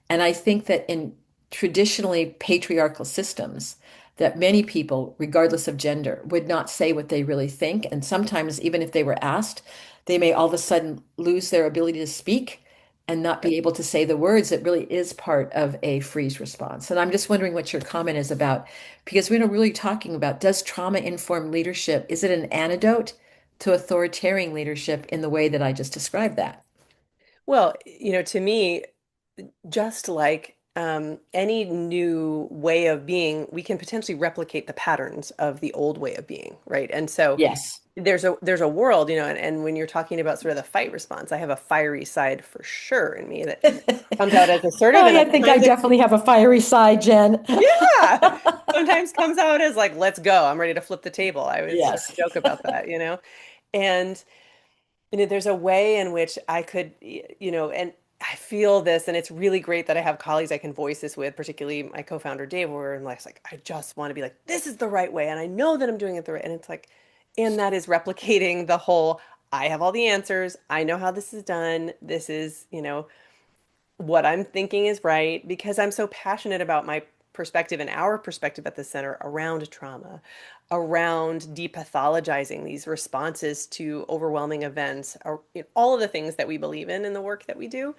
And I think that in traditionally patriarchal systems, that many people, regardless of gender, would not say what they really think. And sometimes, even if they were asked, they may all of a sudden lose their ability to speak and not be able to say the words. It really is part of a freeze response. And I'm just wondering what your comment is about, because we're not really talking about, does trauma inform leadership? Is it an antidote to authoritarian leadership in the way that I just described that? Well, to me, just like any new way of being, we can potentially replicate the patterns of the old way of being, right? And so Yes. there's a world, and when you're talking about sort of the fight response, I have a fiery side for sure in me that comes out as assertive, and I other think I times it, definitely have a fiery side, Jen. yeah, sometimes comes out as like, let's go, I'm ready to flip the table. I would sort Yes. of joke about that, and there's a way in which I could, and I feel this, and it's really great that I have colleagues I can voice this with, particularly my co-founder Dave, where I'm like, I just want to be like, this is the right way, and I know that I'm doing it the right, and it's like, and that is replicating the whole, I have all the answers, I know how this is done, this is, what I'm thinking is right, because I'm so passionate about my perspective and our perspective at the center around trauma, around depathologizing these responses to overwhelming events, or all of the things that we believe in the work that we do.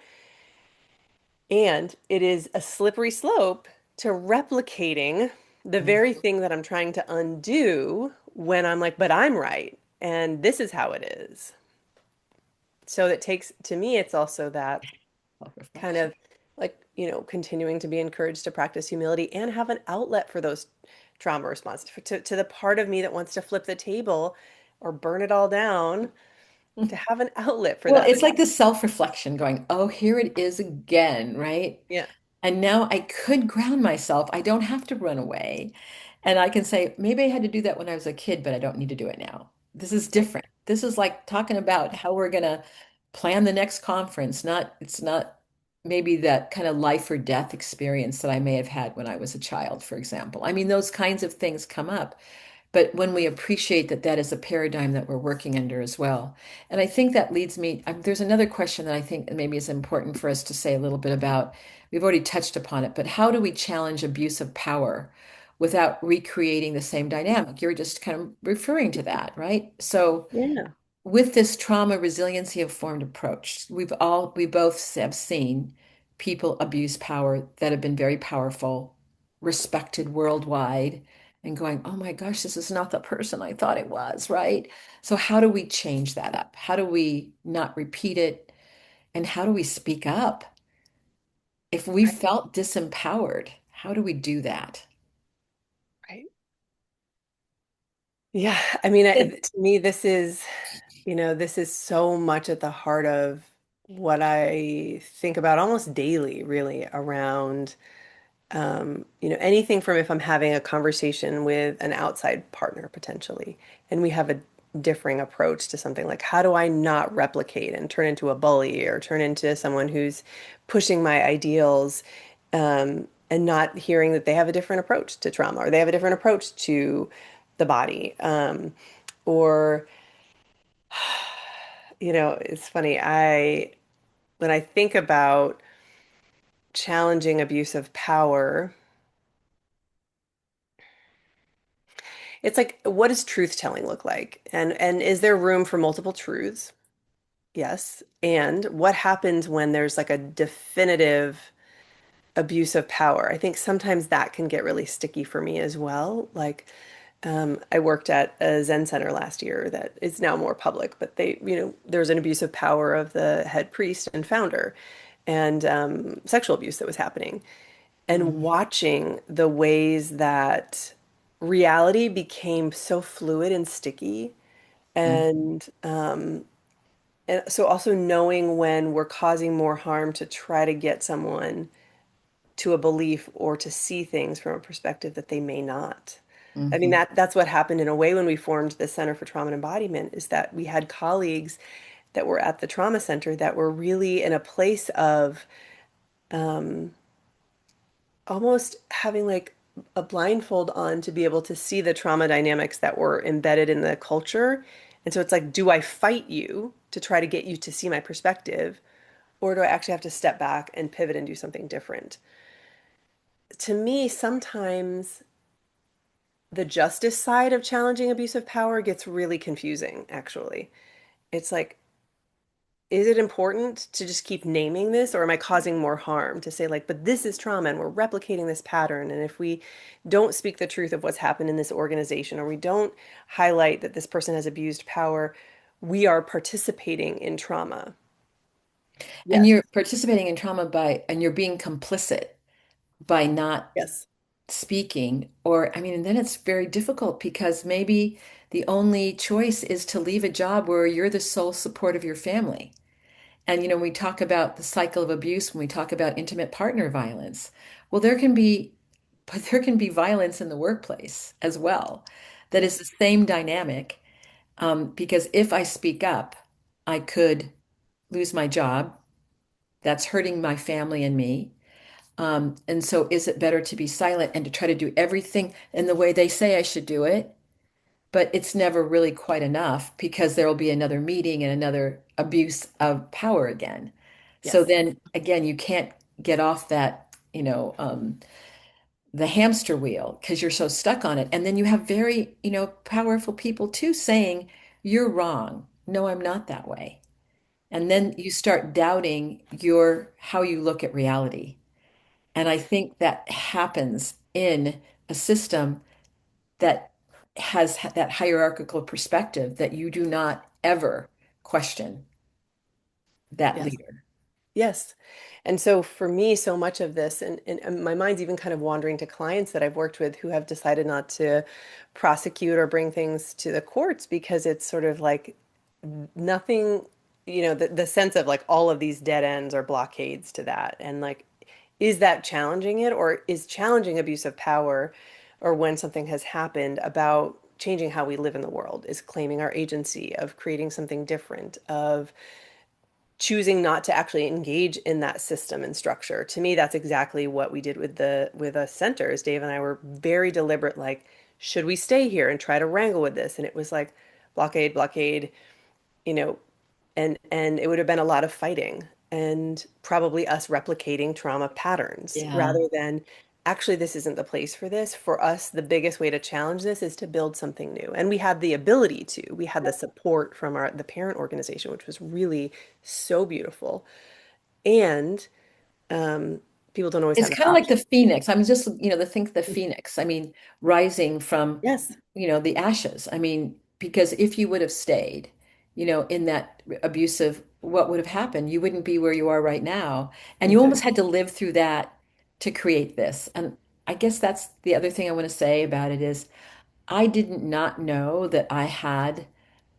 And it is a slippery slope to replicating the very thing that I'm trying to undo when I'm like, but I'm right. And this is how it is. So that takes, to me, it's also that kind Self-reflection. of like, continuing to be encouraged to practice humility and have an outlet for those trauma responses to the part of me that wants to flip the table or burn it all down, to have an outlet for Well, that. it's like the self-reflection going, oh, here it is again, right? Yeah. And now I could ground myself. I don't have to run away. And I can say, maybe I had to do that when I was a kid, but I don't need to do it now. This is different. This is like talking about how we're going to plan the next conference. It's not maybe that kind of life or death experience that I may have had when I was a child, for example. I mean, those kinds of things come up. But when we appreciate that that is a paradigm that we're working under as well. And I think that leads me, there's another question that I think maybe is important for us to say a little bit about. We've already touched upon it, but how do we challenge abuse of power without recreating the same dynamic? You're just kind of referring to that, right? So Yeah. with this trauma resiliency informed approach, we both have seen people abuse power that have been very powerful, respected worldwide, and going, oh my gosh, this is not the person I thought it was, right? So how do we change that up? How do we not repeat it? And how do we speak up? If we Right. felt disempowered, how do we do that? Right. Yeah. I mean, to me, this is so much at the heart of what I think about almost daily, really, around anything from if I'm having a conversation with an outside partner potentially, and we have a differing approach to something like, how do I not replicate and turn into a bully or turn into someone who's pushing my ideals, and not hearing that they have a different approach to trauma or they have a different approach to the body, or It's funny. When I think about challenging abuse of power, it's like, what does truth telling look like? And is there room for multiple truths? Yes. And what happens when there's like a definitive abuse of power? I think sometimes that can get really sticky for me as well. Like, I worked at a Zen center last year that is now more public, but there's an abuse of power of the head priest and founder, and sexual abuse that was happening. And Mm, watching the ways that reality became so fluid and sticky, mm, and so also knowing when we're causing more harm to try to get someone to a belief or to see things from a perspective that they may not. I mean, mhm. that's what happened in a way when we formed the Center for Trauma and Embodiment, is that we had colleagues that were at the trauma center that were really in a place of almost having like a blindfold on to be able to see the trauma dynamics that were embedded in the culture. And so it's like, do I fight you to try to get you to see my perspective, or do I actually have to step back and pivot and do something different? To me, sometimes the justice side of challenging abuse of power gets really confusing, actually. It's like, is it important to just keep naming this, or am I causing more harm to say, like, but this is trauma and we're replicating this pattern? And if we don't speak the truth of what's happened in this organization, or we don't highlight that this person has abused power, we are participating in trauma. And Yes, you're participating in trauma and you're being complicit by not yes, speaking, or I mean, and then it's very difficult because maybe the only choice is to leave a job where you're the sole support of your family. And we talk about the cycle of abuse when we talk about intimate partner violence. Well, but there can be violence in the workplace as well. That is the same dynamic. Because if I speak up, I could lose my job. That's hurting my family and me. And so is it better to be silent and to try to do everything in the way they say I should do it? But it's never really quite enough because there will be another meeting and another abuse of power again. So yes, then again, you can't get off that, the hamster wheel because you're so stuck on it. And then you have very, powerful people too saying, you're wrong. No, I'm not that way. And then you start doubting how you look at reality. And I think that happens in a system that has that hierarchical perspective that you do not ever question that yes. leader. Yes. And so for me, so much of this, and my mind's even kind of wandering to clients that I've worked with who have decided not to prosecute or bring things to the courts because it's sort of like nothing, the sense of like all of these dead ends or blockades to that. And like, is that challenging it, or is challenging abuse of power or when something has happened about changing how we live in the world, is claiming our agency of creating something different, of choosing not to actually engage in that system and structure. To me, that's exactly what we did with the centers. Dave and I were very deliberate, like, should we stay here and try to wrangle with this? And it was like blockade, blockade, you know, and it would have been a lot of fighting and probably us replicating trauma patterns Yeah. rather than actually this isn't the place for this. For us, the biggest way to challenge this is to build something new. And we had the ability to. We had the support from the parent organization, which was really so beautiful. And um, people don't always It's have that kind of like option. the phoenix. I'm just, the phoenix. I mean, rising from, Yes, the ashes. I mean, because if you would have stayed, in that abusive, what would have happened? You wouldn't be where you are right now. And you almost exactly. had to live through that to create this. And I guess that's the other thing I want to say about it is I didn't not know that I had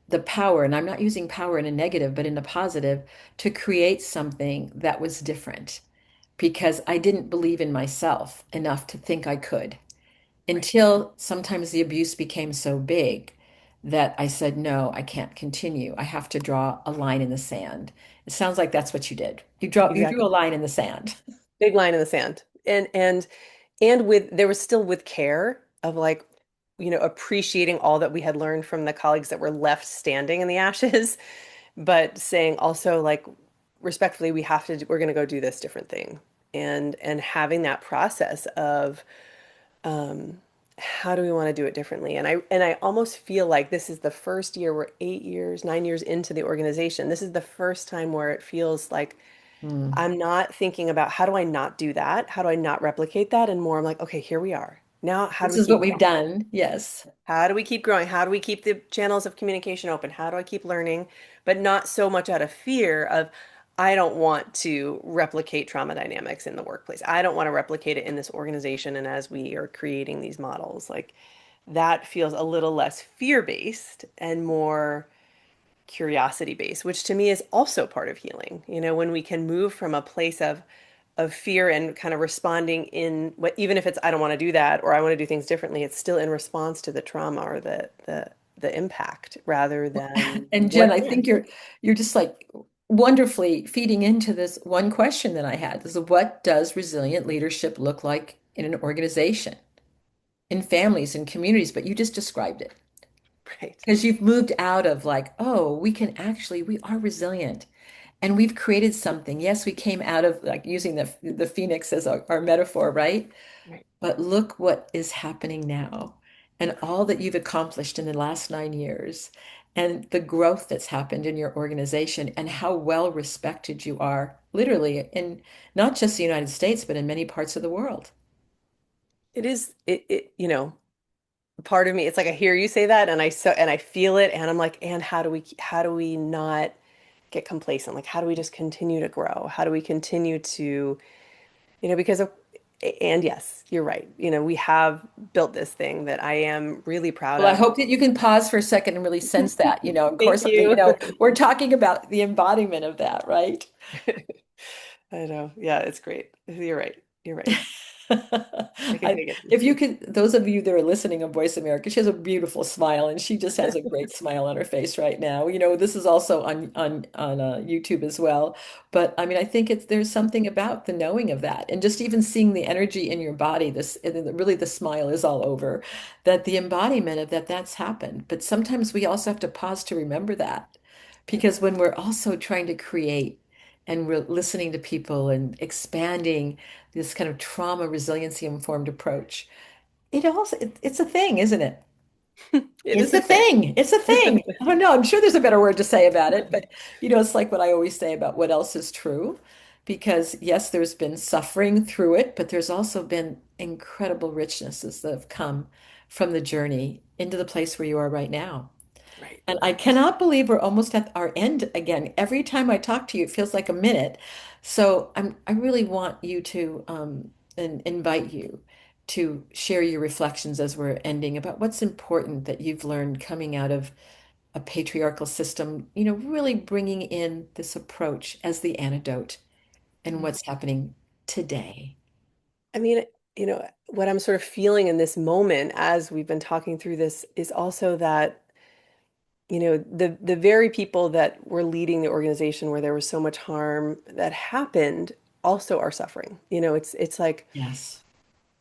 the power, and I'm not using power in a negative, but in a positive, to create something that was different because I didn't believe in myself enough to think I could Right. until sometimes the abuse became so big that I said, no, I can't continue. I have to draw a line in the sand. It sounds like that's what you did. You drew Exactly. a line in the sand. Big line in the sand. And with there was still with care of like appreciating all that we had learned from the colleagues that were left standing in the ashes, but saying also like respectfully, we're going to go do this different thing. And having that process of how do we want to do it differently? And I almost feel like this is the first year, we're 8 years, 9 years into the organization. This is the first time where it feels like Mm. I'm not thinking about how do I not do that? How do I not replicate that? And more, I'm like, okay, here we are. Now, how do This we is what keep we've growing? done. Yes. How do we keep growing? How do we keep the channels of communication open? How do I keep learning? But not so much out of fear of, I don't want to replicate trauma dynamics in the workplace. I don't want to replicate it in this organization. And as we are creating these models, like that feels a little less fear-based and more curiosity-based, which to me is also part of healing. When we can move from a place of fear and kind of responding in what, even if it's I don't want to do that or I want to do things differently, it's still in response to the trauma or the impact rather than And what Jen, I if. think you're just like wonderfully feeding into this one question that I had. This is what does resilient leadership look like in an organization, in families and communities? But you just described it Right. because you've moved out of like, oh, we are resilient and we've created something. Yes, we came out of like using the phoenix as our metaphor, right? Right. But look what is happening now and all that you've accomplished in the last 9 years and the growth that's happened in your organization and how well respected you are, literally, in not just the United States, but in many parts of the world. It is part of me, it's like I hear you say that and I feel it and I'm like, and how do we not get complacent? Like how do we just continue to grow? How do we continue to, because of, and yes, you're right. We have built this thing that I am really proud Well, I of. hope that you can pause for a second and really sense that, of Thank course, you. we're talking about the embodiment of that, right? I know. Yeah, it's great. You're right. You're right. I can take it. If you could, those of you that are listening on Voice America, she has a beautiful smile and she just has a great smile on her face right now. This is also on YouTube as well. But I mean, I think there's something about the knowing of that and just even seeing the energy in your body, this and really the smile is all over, that the embodiment of that's happened. But sometimes we also have to pause to remember that because when we're also trying to create and we're listening to people and expanding this kind of trauma resiliency informed approach. It's a thing, isn't it? It It's is a a thing. thing. It's a thing. I don't know. I'm sure there's a better word to say about it, but it's like what I always say about what else is true. Because yes, there's been suffering through it, but there's also been incredible richnesses that have come from the journey into the place where you are right now. Right. And I cannot believe we're almost at our end again. Every time I talk to you, it feels like a minute. So I really want you to and invite you to share your reflections as we're ending about what's important that you've learned coming out of a patriarchal system, really bringing in this approach as the antidote and what's happening today. I mean, what I'm sort of feeling in this moment as we've been talking through this is also that, the very people that were leading the organization where there was so much harm that happened also are suffering. It's like Yes.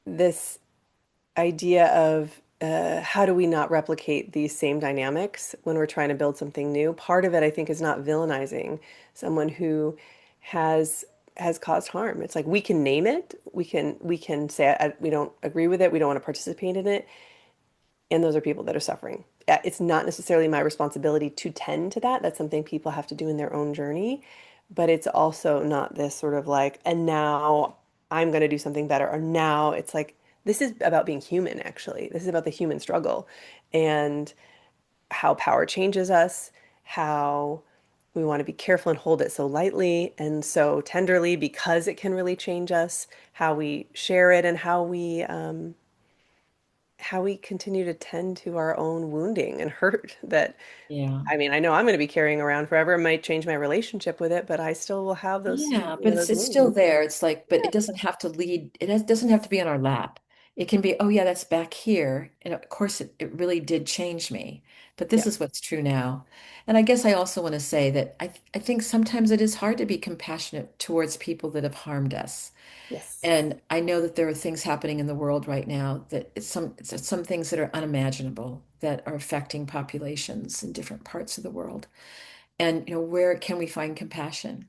this idea of how do we not replicate these same dynamics when we're trying to build something new? Part of it, I think, is not villainizing someone who has has caused harm. It's like we can name it, we can say we don't agree with it, we don't want to participate in it, and those are people that are suffering. It's not necessarily my responsibility to tend to that. That's something people have to do in their own journey, but it's also not this sort of like, and now I'm going to do something better, or now it's like this is about being human, actually. This is about the human struggle and how power changes us, how we want to be careful and hold it so lightly and so tenderly because it can really change us, how we share it, and how we continue to tend to our own wounding and hurt that, Yeah. I mean, I know I'm going to be carrying around forever. It might change my relationship with it, but I still will have those, Yeah, but it's those it's still wounds. there. It's like, but Yeah. it doesn't have to lead, doesn't have to be on our lap. It can be, oh yeah, that's back here. And of course it really did change me. But this Yeah. is what's true now. And I guess I also want to say that I think sometimes it is hard to be compassionate towards people that have harmed us. Yes. And I know that there are things happening in the world right now that it's some things that are unimaginable that are affecting populations in different parts of the world. And where can we find compassion?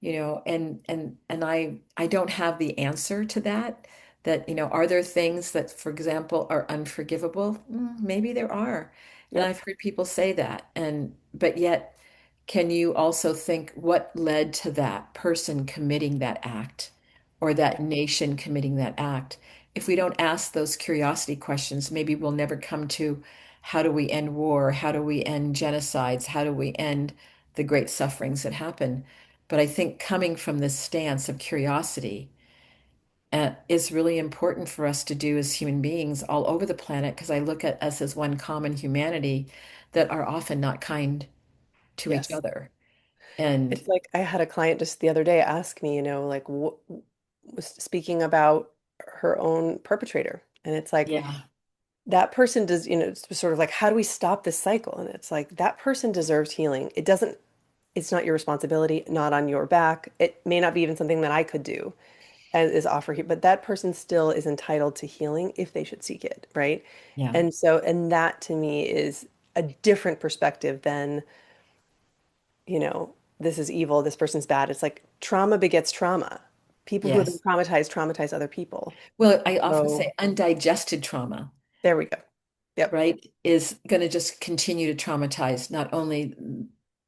And I don't have the answer to that. That, are there things that, for example, are unforgivable? Maybe there are. And Yep. I've heard people say that. But yet, can you also think what led to that person committing that act or Yeah. that nation committing that act? If we don't ask those curiosity questions, maybe we'll never come to how do we end war? How do we end genocides? How do we end the great sufferings that happen? But I think coming from this stance of curiosity is really important for us to do as human beings all over the planet, because I look at us as one common humanity that are often not kind to each Yes. other. And It's like I had a client just the other day ask me, like, what was speaking about her own perpetrator. And it's like, yeah, that person does, it's sort of like, how do we stop this cycle? And it's like, that person deserves healing. It's not your responsibility, not on your back. It may not be even something that I could do as is offer here, but that person still is entitled to healing if they should seek it, right? yeah, And that to me is a different perspective than, this is evil, this person's bad. It's like trauma begets trauma. People who have been yes. traumatized traumatize other people. Well, I often So say undigested trauma, there we go. Yep. right, is going to just continue to traumatize not only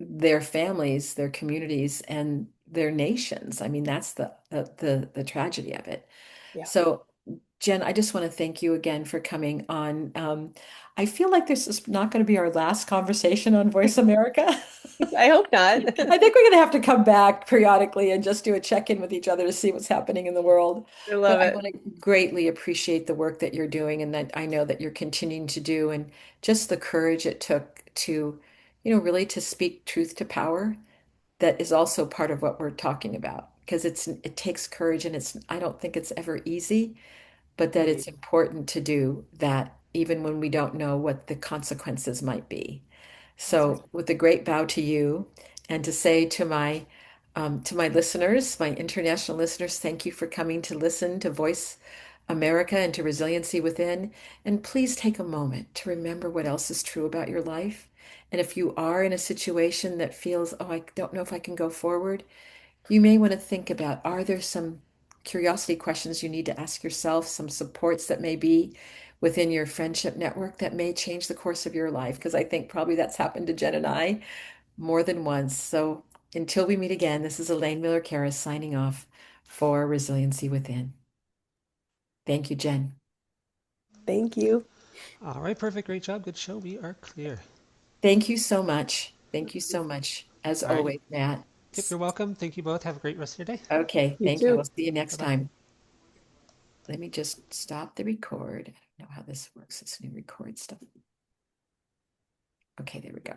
their families, their communities, and their nations. I mean, that's the tragedy of it. Yeah. So, Jenn, I just want to thank you again for coming on. I feel like this is not going to be our last conversation on Voice America. I hope not. I think we're going to have to come back periodically and just do a check-in with each other to see what's happening in the world. I But love I it. want to greatly appreciate the work that you're doing and that I know that you're continuing to do, and just the courage it took to, really to speak truth to power. That is also part of what we're talking about, because it takes courage, and I don't think it's ever easy, but that Indeed. it's important to do that even when we don't know what the consequences might be. That's right. So, with a great bow to you, and to say to my listeners, my international listeners, thank you for coming to listen to Voice America and to Resiliency Within. And please take a moment to remember what else is true about your life. And if you are in a situation that feels, oh, I don't know if I can go forward, you may want to think about, are there some curiosity questions you need to ask yourself, some supports that may be within your friendship network that may change the course of your life? Because I think probably that's happened to Jenn and I more than once. So until we meet again, this is Elaine Miller-Karras signing off for Resiliency Within. Thank you, Jenn. Thank you. All right, perfect. Great job. Good show. We are clear. Thank you so much. Thank you so much, as All righty. always, Matt. Yep, you're welcome. Thank you both. Have a great rest of your day. Okay, You thank you. We'll too. see you next Bye-bye. time. Let me just stop the record. I don't know how this works, this new record stuff. Okay, there we go.